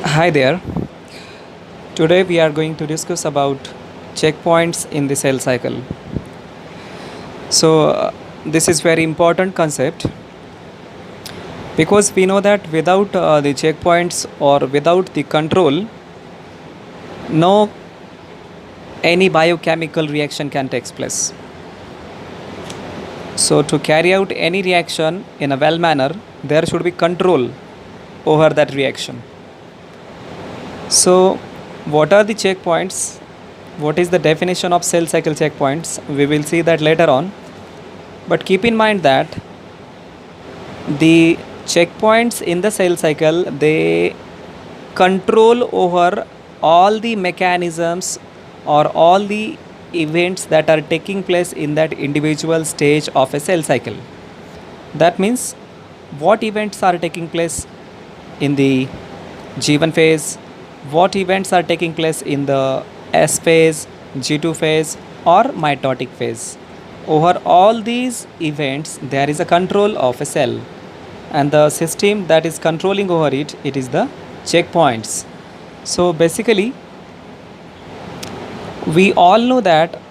Hi there. Today we are going to discuss about checkpoints in the cell cycle. This is very important concept because we know that without the checkpoints or without the control, no any biochemical reaction can take place. So to carry out any reaction in a well manner, there should be control over that reaction. So what are the checkpoints? What is the definition of cell cycle checkpoints? We will see that later on. But keep in mind that the checkpoints in the cell cycle, they control over all the mechanisms or all the events that are taking place in that individual stage of a cell cycle. That means what events are taking place in the G1 phase, what events are taking place in the S phase, G2 phase or mitotic phase. Over all these events, there is a control of a cell, and the system that is controlling over it, it is the checkpoints. So basically, we all know that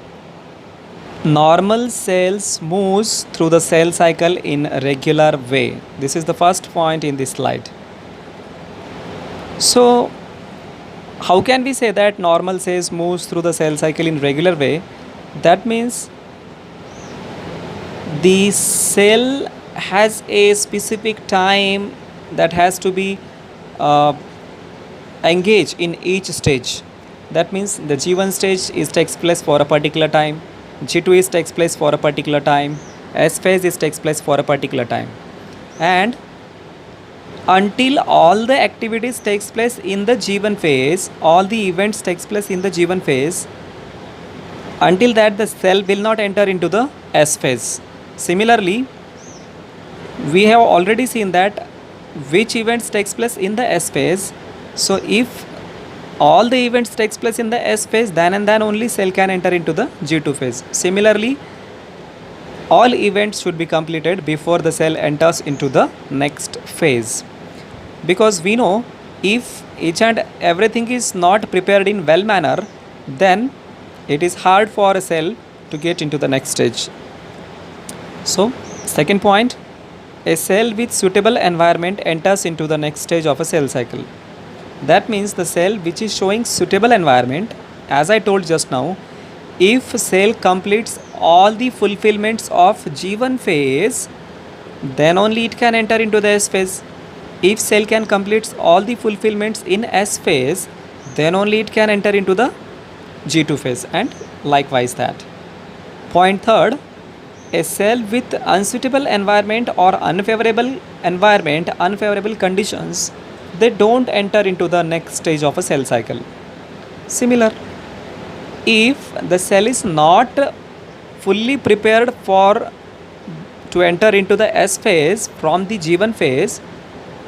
normal cells moves through the cell cycle in a regular way. This is the first point in this slide. So how can we say that normal cells moves through the cell cycle in regular way? That means the cell has a specific time that has to be uh, engaged in each stage. That means the G1 stage is takes place for a particular time, G2 is takes place for a particular time, S phase is takes place for a particular time, and until all the activities takes place in the G1 phase, all the events takes place in the G1 phase, until that the cell will not enter into the S phase. Similarly, we have already seen that which events takes place in the S phase. So if all the events takes place in the S phase, then and then only cell can enter into the G2 phase. Similarly, all events should be completed before the cell enters into the next phase, because we know if each and everything is not prepared in well manner, then it is hard for a cell to get into the next stage. So second point, a cell with suitable environment enters into the next stage of a cell cycle. That means the cell which is showing suitable environment, as I told just now, if cell completes all the fulfillments of G1 phase, then only it can enter into the S phase. If cell can complete all the fulfillments in S phase, then only it can enter into the G2 phase, and likewise that. Point third, a cell with unsuitable environment or unfavorable conditions, they don't enter into the next stage of a cell cycle. Similar, if the cell is not fully prepared for to enter into the S phase from the G1 phase,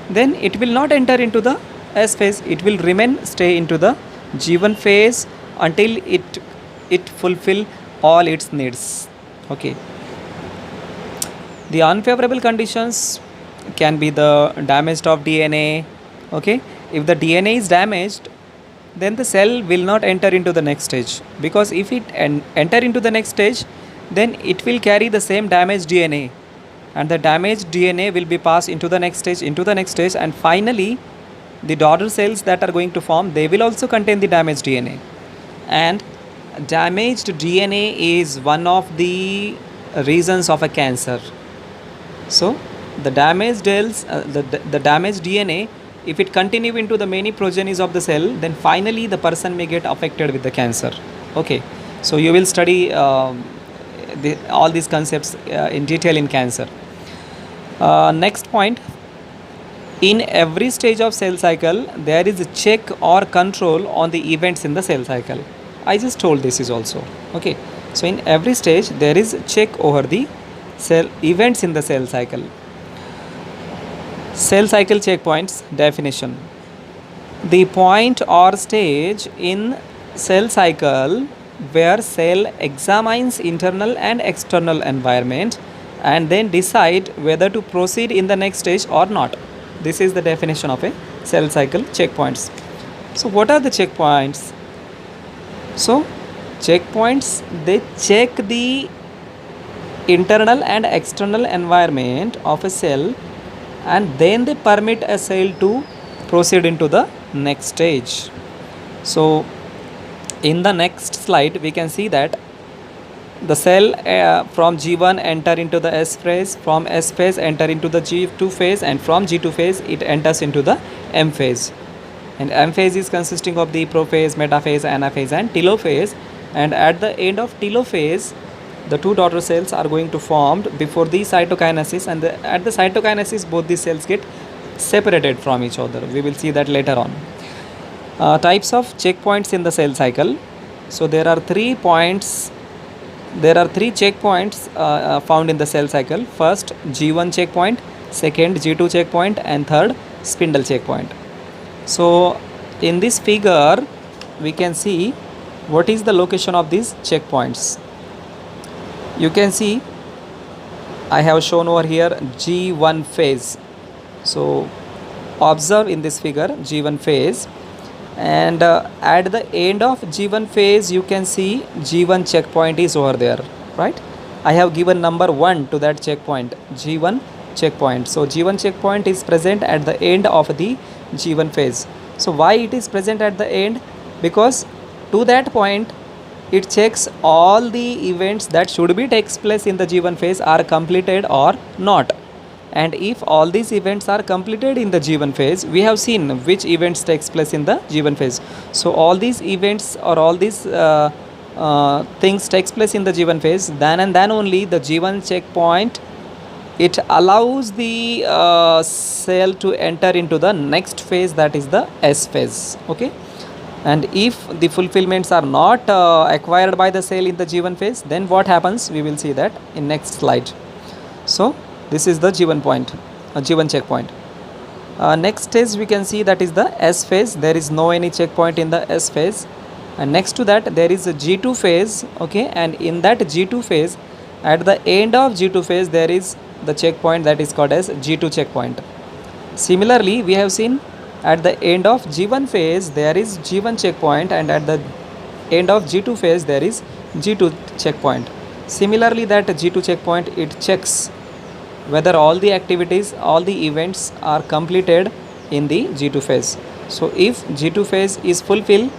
then it will not enter into the S phase. It will stay into the G1 phase until it fulfill all its needs. Okay. The unfavorable conditions can be the damage of DNA. Okay, if the DNA is damaged, then the cell will not enter into the next stage, because if it enter into the next stage, then it will carry the same damaged DNA, and the damaged DNA will be passed into the next stage, and finally the daughter cells that are going to form, they will also contain the damaged DNA. And damaged DNA is one of the reasons of a cancer. So the damaged cells, the damaged DNA, if it continue into the many progenies of the cell, then finally the person may get affected with the cancer. Okay, so you will study all these concepts in detail in cancer. Next point, in every stage of cell cycle, there is a check or control on the events in the cell cycle. I just told this is also. Okay, so in every stage, there is a check over the cell events in the cell cycle. Cell cycle checkpoints definition: the point or stage in cell cycle where cell examines internal and external environment and then decide whether to proceed in the next stage or not. This is the definition of a cell cycle checkpoints. So what are the checkpoints? So checkpoints, they check the internal and external environment of a cell, and then they permit a cell to proceed into the next stage. So in the next slide we can see that the cell from G1 enter into the S phase, from S phase enter into the G2 phase, and from G2 phase it enters into the M phase. And M phase is consisting of the prophase, metaphase, anaphase and telophase. And at the end of telophase, the two daughter cells are going to formed before the cytokinesis, and at the cytokinesis both the cells get separated from each other. We will see that later on. Types of checkpoints in the cell cycle. So there are 3 points. There are 3 checkpoints found in the cell cycle. First, G1 checkpoint, second, G2 checkpoint, and third, spindle checkpoint. So in this figure we can see what is the location of these checkpoints. You can see I have shown over here G1 phase. So observe in this figure G1 phase, and at the end of G1 phase you can see G1 checkpoint is over there, right? I have given number 1 to that checkpoint, G1 checkpoint. So G1 checkpoint is present at the end of the G1 phase. So why it is present at the end? Because to that point it checks all the events that should be takes place in the G1 phase are completed or not. And if all these events are completed in the G1 phase, we have seen which events takes place in the G1 phase. So all these events or all these things takes place in the G1 phase, then and then only the G1 checkpoint, it allows the cell to enter into the next phase, that is the S phase. Okay, and if the fulfillments are not acquired by the cell in the G1 phase, then what happens? We will see that in next slide. So this is the G1 checkpoint. Next stage we can see that is the S phase. There is no any checkpoint in the S phase, and next to that there is a G2 phase. Okay, and in that G2 phase, at the end of G2 phase there is the checkpoint that is called as G2 checkpoint. Similarly, we have seen at the end of G1 phase there is G1 checkpoint, and at the end of G2 phase there is G2 checkpoint. Similarly, that G2 checkpoint, it checks whether all the activities, all the events are completed in the G2 phase. So if G2 phase is fulfilled,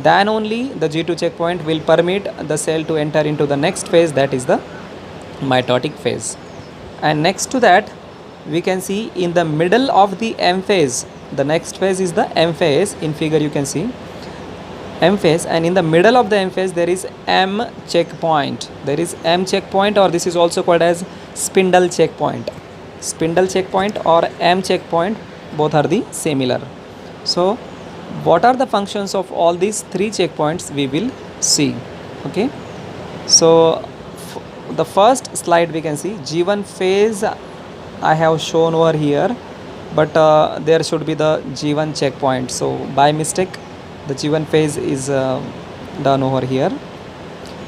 then only the G2 checkpoint will permit the cell to enter into the next phase, that is the mitotic phase. And next to that we can see in the middle of the M phase, the next phase is the M phase. In figure you can see M phase, and in the middle of the M phase there is M checkpoint. There is M checkpoint, or this is also called as spindle checkpoint. Spindle checkpoint or M checkpoint, both are the similar. So what are the functions of all these 3 checkpoints we will see. Okay, so the first slide we can see G1 phase I have shown over here, but there should be the G1 checkpoint. So by mistake the G1 phase is done over here.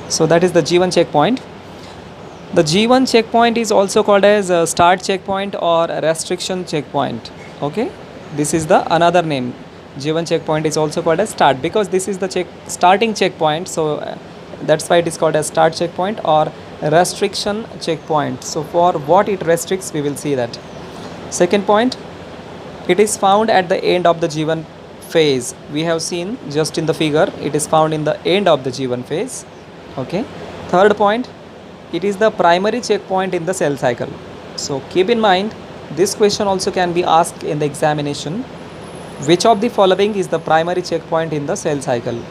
So that is the G1 checkpoint. The G1 checkpoint is also called as a start checkpoint or a restriction checkpoint. Okay, this is the another name. G1 checkpoint is also called as start, because this is the starting checkpoint. So that's why it is called as start checkpoint or restriction checkpoint. So for what it restricts, we will see that. Second point, it is found at the end of the G1 phase. We have seen just in the figure, it is found in the end of the G1 phase. Okay. Third point, it is the primary checkpoint in the cell cycle. So keep in mind, this question also can be asked in the examination. Which of the following is the primary checkpoint in the cell cycle?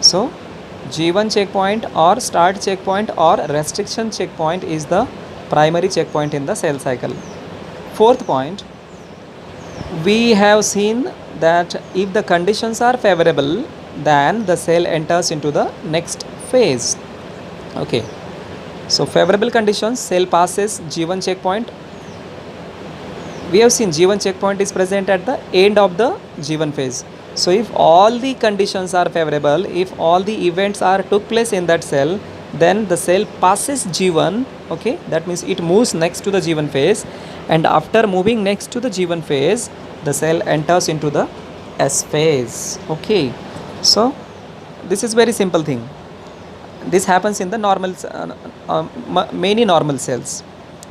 So G1 checkpoint or start checkpoint or restriction checkpoint is the primary checkpoint in the cell cycle. Fourth point, we have seen that if the conditions are favorable, then the cell enters into the next phase. Okay, so favorable conditions, cell passes G1 checkpoint. We have seen G1 checkpoint is present at the end of the G1 phase. So if all the conditions are favorable, if all the events are took place in that cell, then the cell passes G1. Okay, that means it moves next to the G1 phase, and after moving next to the G1 phase, the cell enters into the S phase. Okay, so this is very simple thing. This happens in the many normal cells.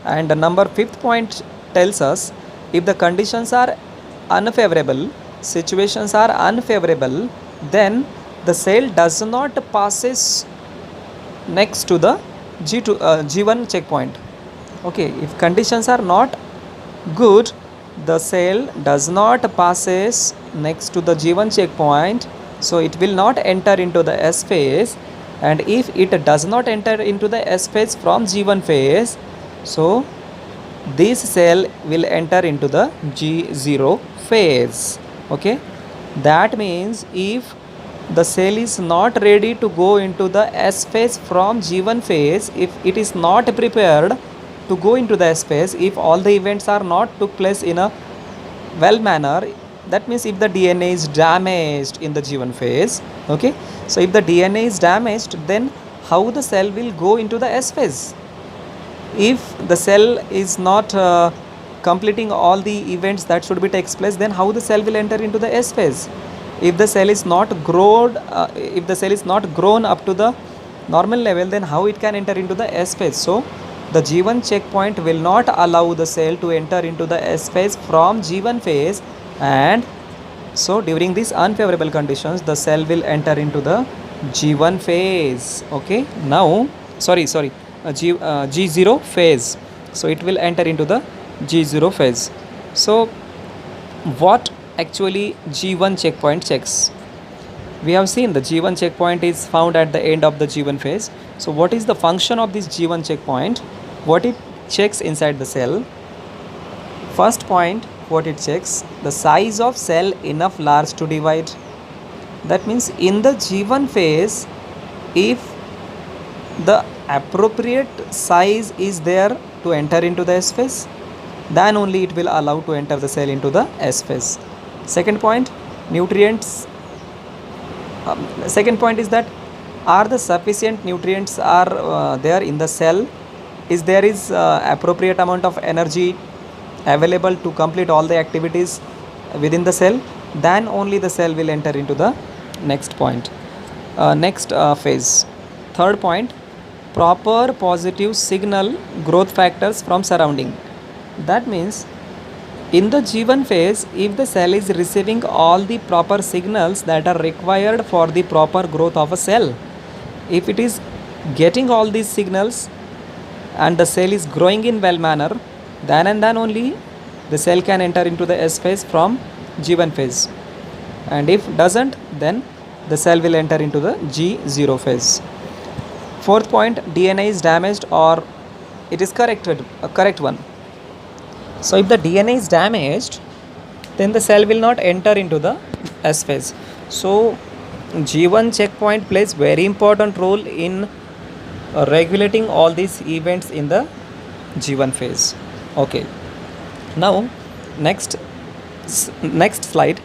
And the number fifth point tells us, if the conditions are unfavorable, situations are unfavorable, then the cell does not passes next to the G1 checkpoint. Okay, if conditions are not good, the cell does not passes next to the G1 checkpoint, so it will not enter into the S phase. And if it does not enter into the S phase from G1 phase, so this cell will enter into the G0 phase. Okay, that means if the cell is not ready to go into the S phase from G1 phase, if it is not prepared to go into the S phase, if all the events are not took place in a well manner, that means if the DNA is damaged in the G1 phase. Okay, so if the DNA is damaged, then how the cell will go into the S phase? If the cell is not completing all the events that should be takes place, then how the cell will enter into the S phase? If the cell is not grown up to the normal level, then how it can enter into the S phase? So the G1 checkpoint will not allow the cell to enter into the S phase from G1 phase, and so during these unfavorable conditions, the cell will enter into the G1 phase. Okay, now G0 phase. So it will enter into the G0 phase. So what actually G1 checkpoint checks? We have seen the G1 checkpoint is found at the end of the G1 phase. So what is the function of this G1 checkpoint? What it checks inside the cell? First point, what it checks, the size of cell enough large to divide. That means in the G1 phase, if the appropriate size is there to enter into the S phase, then only it will allow to enter the cell into the S phase. Second point, nutrients. Second point is that, are the sufficient nutrients are there in the cell? Is there is appropriate amount of energy available to complete all the activities within the cell? Then only the cell will enter into the next point, next phase. Third point, proper positive signal growth factors from surrounding. That means in the G1 phase, if the cell is receiving all the proper signals that are required for the proper growth of a cell, if it is getting all these signals and the cell is growing in well manner, then and then only the cell can enter into the S phase from G1 phase. And if doesn't, then the cell will enter into the G0 phase. Fourth point, DNA is damaged or it is corrected, a correct one. So if the DNA is damaged, then the cell will not enter into the S phase. So G1 checkpoint plays very important role in regulating all these events in the G1 phase. Okay, now next slide.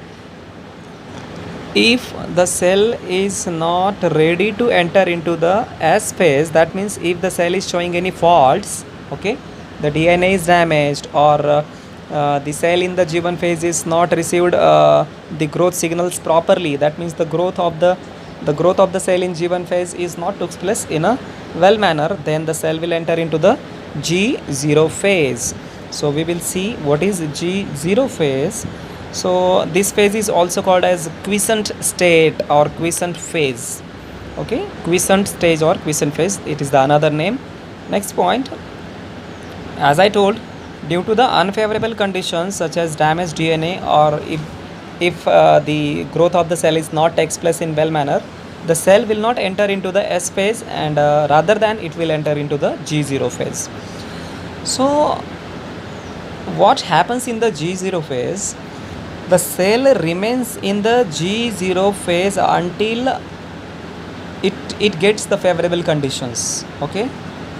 If the cell is not ready to enter into the S phase, that means if the cell is showing any faults, okay, the DNA is damaged, or the cell in the G1 phase is not received the growth signals properly, that means the growth of the cell in G1 phase is not took place in a well manner, then the cell will enter into the G0 phase. So we will see what is G0 phase. So this phase is also called as quiescent state or quiescent phase. Okay, quiescent stage or quiescent phase, it is the another name. Next point, as I told, due to the unfavorable conditions such as damaged DNA, or if the growth of the cell is not takes place in well manner, the cell will not enter into the S phase, and rather than it will enter into the G0 phase. So what happens in the G0 phase? The cell remains in the G0 phase until it gets the favorable conditions. Okay,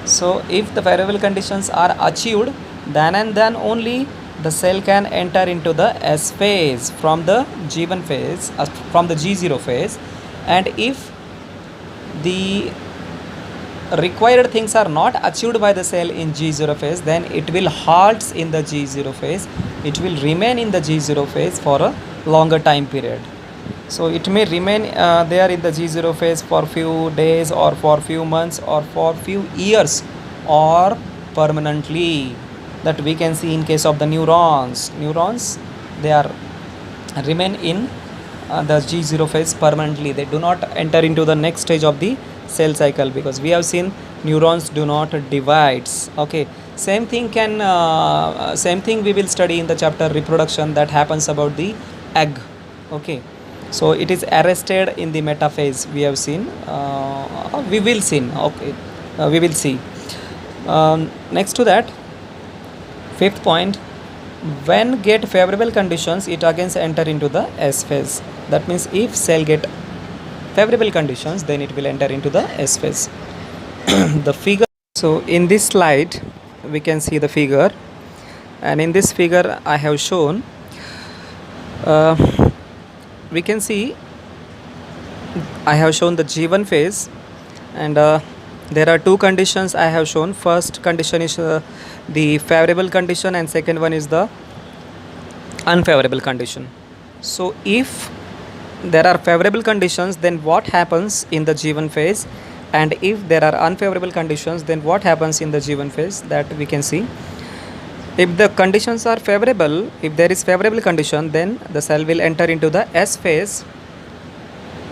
so if the favorable conditions are achieved, then and then only the cell can enter into the S phase from the G1 phase, from the G0 phase. And if the required things are not achieved by the cell in G0 phase, then it will halt in the G0 phase, it will remain in the G0 phase for a longer time period. So it may remain there in the G0 phase for few days or for few months or for few years or permanently. That we can see in case of the neurons. Neurons, they are remain in the G0 phase permanently. They do not enter into the next stage of the cell cycle, because we have seen neurons do not divides. Okay, same thing same thing we will study in the chapter reproduction, that happens about the egg. Okay, so it is arrested in the metaphase. We have seen, we will see. Okay, we will see. Next to that, fifth point, when get favorable conditions, it again enter into the S phase. That means if cell get favorable conditions, then it will enter into the S phase. The figure, so in this slide we can see the figure, and in this figure I have shown, we can see I have shown the G1 phase, and there are two conditions I have shown. First condition is the favorable condition, and second one is the unfavorable condition. So if there are favorable conditions, then what happens in the G1 phase, and if there are unfavorable conditions, then what happens in the G1 phase, that we can see. If the conditions are favorable, if there is favorable condition, then the cell will enter into the S phase,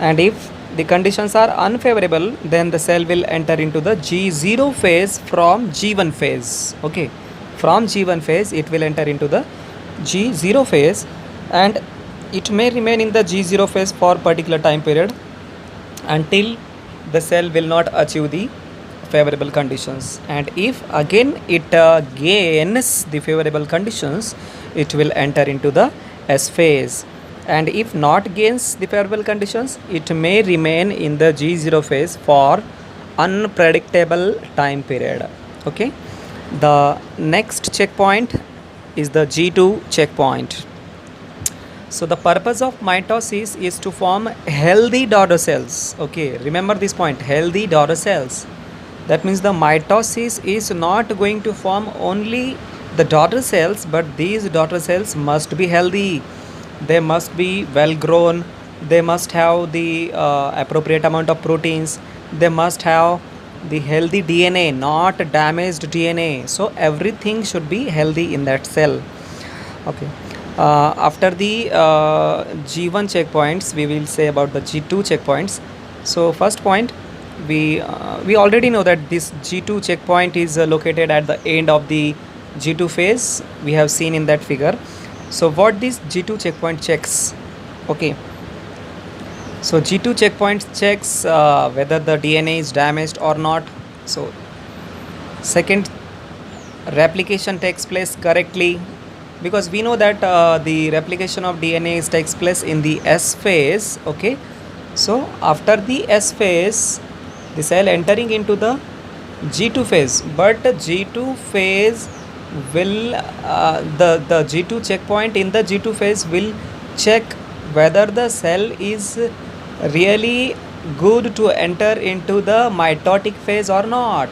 and if the conditions are unfavorable, then the cell will enter into the G0 phase from G1 phase. Okay, from G1 phase it will enter into the G0 phase, and it may remain in the G0 phase for particular time period until the cell will not achieve the favorable conditions. And if again it gains the favorable conditions, it will enter into the S phase, and if not gains the favorable conditions, it may remain in the G0 phase for unpredictable time period. Okay, the next checkpoint is the G2 checkpoint. So the purpose of mitosis is to form healthy daughter cells. Okay, remember this point, healthy daughter cells. That means the mitosis is not going to form only the daughter cells, but these daughter cells must be healthy. They must be well grown. They must have the appropriate amount of proteins. They must have the healthy DNA, not damaged DNA. So everything should be healthy in that cell. Okay. After the G1 checkpoints, we will say about the G2 checkpoints. So first point, we already know that this G2 checkpoint is located at the end of the G2 phase. We have seen in that figure. So what this G2 checkpoint checks? Okay, so G2 checkpoint checks whether the DNA is damaged or not. So second, replication takes place correctly, because we know that the replication of DNA takes place in the S phase. Okay, so after the S phase, the cell entering into the G2 phase, but G2 phase will the G2 checkpoint in the G2 phase will check whether the cell is really good to enter into the mitotic phase or not.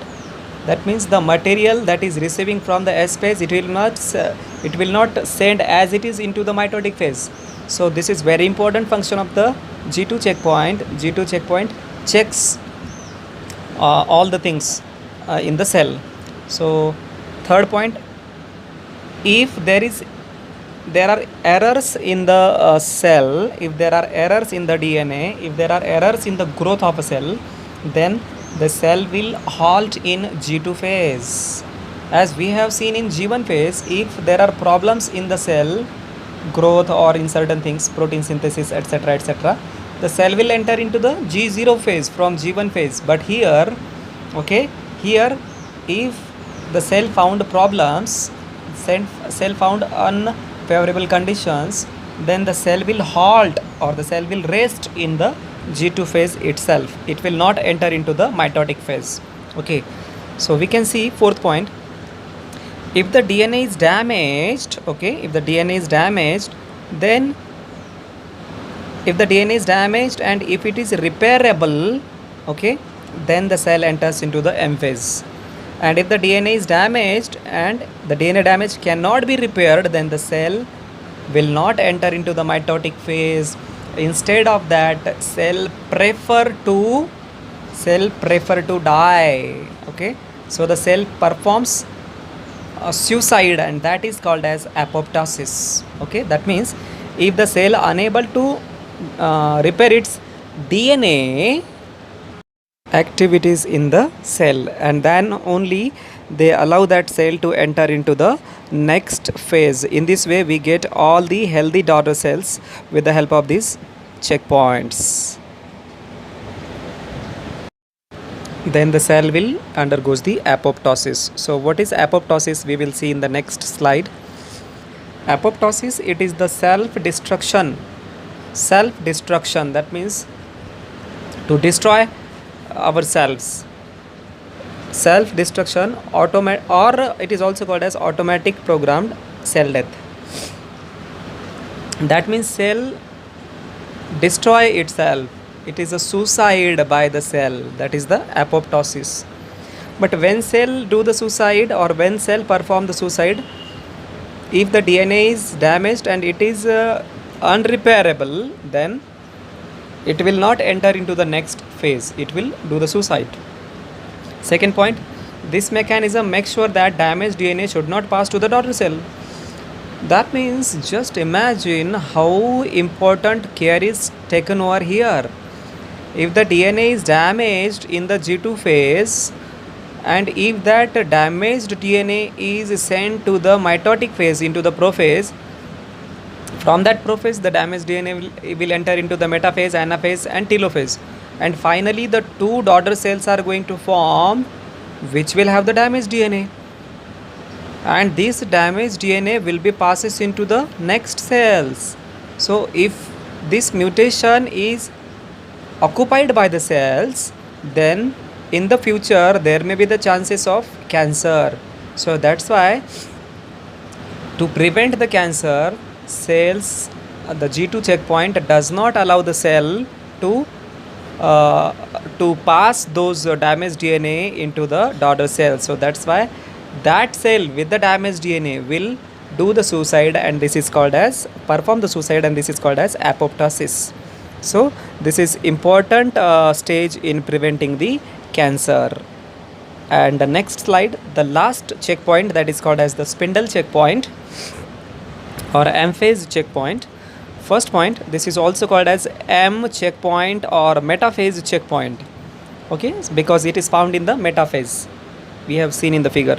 That means the material that is receiving from the S phase, it will not send as it is into the mitotic phase. So this is very important function of the G2 checkpoint. G2 checkpoint checks all the things in the cell. So third point, if there are errors in the cell, if there are errors in the DNA, if there are errors in the growth of a cell, then the cell will halt in G2 phase. As we have seen in G1 phase, if there are problems in the cell growth or in certain things, protein synthesis, etc., etc., the cell will enter into the G0 phase from G1 phase. But here, okay, here if the cell found problems, cell found unfavorable conditions, then the cell will halt or the cell will rest in the G2 phase itself. It will not enter into the mitotic phase. Okay, so we can see fourth point, if the DNA is damaged, okay, if the DNA is damaged, then if the DNA is damaged and if it is repairable, okay, then the cell enters into the M phase. And if the DNA is damaged and the DNA damage cannot be repaired, then the cell will not enter into the mitotic phase. Instead of that, cell prefer to die. Okay, so the cell performs suicide, and that is called as apoptosis. Okay, that means if the cell unable to repair its DNA activities in the cell, and then only they allow that cell to enter into the next phase. In this way we get all the healthy daughter cells with the help of these checkpoints. Then the cell will undergoes the apoptosis. So what is apoptosis? We will see in the next slide. Apoptosis, it is the self destruction, that means to destroy ourselves. Self destruction, or it is also called as automatic programmed cell death. That means cell destroy itself. It is a suicide by the cell. That is the apoptosis. But when cell do the suicide, or when cell perform the suicide, if the DNA is damaged and it is unrepairable, then it will not enter into the next phase. It will do the suicide. Second point, this mechanism makes sure that damaged DNA should not pass to the daughter cell. That means just imagine how important care is taken over here. If the DNA is damaged in the G2 phase, and if that damaged DNA is sent to the mitotic phase, into the prophase, from that prophase the damaged DNA will enter into the metaphase, anaphase and telophase, and finally the two daughter cells are going to form, which will have the damaged DNA, and this damaged DNA will be passes into the next cells. So if this mutation is occupied by the cells, then in the future there may be the chances of cancer. So that's why, to prevent the cancer, cells, the G2 checkpoint does not allow the cell to pass those damaged DNA into the daughter cell. So that's why that cell with the damaged DNA will do the suicide, and this is called as perform the suicide, and this is called as apoptosis. So this is important stage in preventing the cancer. And the next slide, the last checkpoint, that is called as the spindle checkpoint or M phase checkpoint. First point, this is also called as M checkpoint or metaphase checkpoint. Okay, because it is found in the metaphase, we have seen in the figure.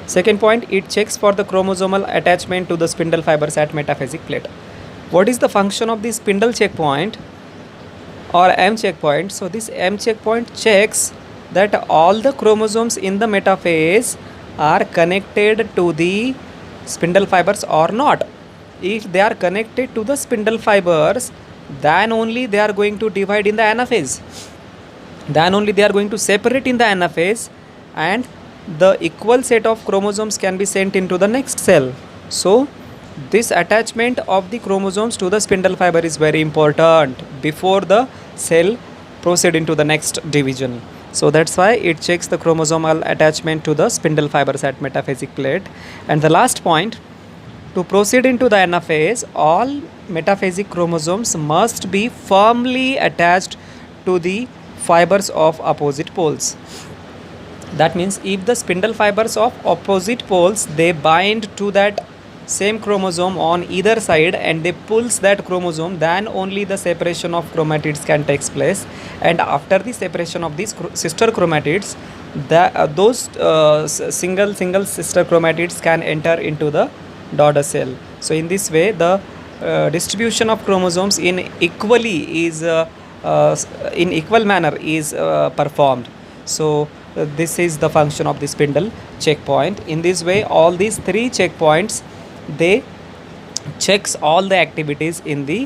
Second point, it checks for the chromosomal attachment to the spindle fibers at metaphasic plate. What is the function of the spindle checkpoint or M checkpoint? So this M checkpoint checks that all the chromosomes in the metaphase are connected to the spindle fibers or not. If they are connected to the spindle fibers, then only they are going to divide in the anaphase. Then only they are going to separate in the anaphase, and the equal set of chromosomes can be sent into the next cell. So this attachment of the chromosomes to the spindle fiber is very important before the cell proceed into the next division. So that's why it checks the chromosomal attachment to the spindle fibers at metaphasic plate. And the last point, to proceed into the anaphase, all metaphasic chromosomes must be firmly attached to the fibers of opposite poles. That means if the spindle fibers of opposite poles, they bind to that same chromosome on either side and they pulls that chromosome, then only the separation of chromatids can take place. And after the separation of these sister chromatids, those single sister chromatids can enter into the daughter cell. So in this way the distribution of chromosomes in equally is in equal manner is performed. So this is the function of the spindle checkpoint. In this way all these three checkpoints, they checks all the activities in the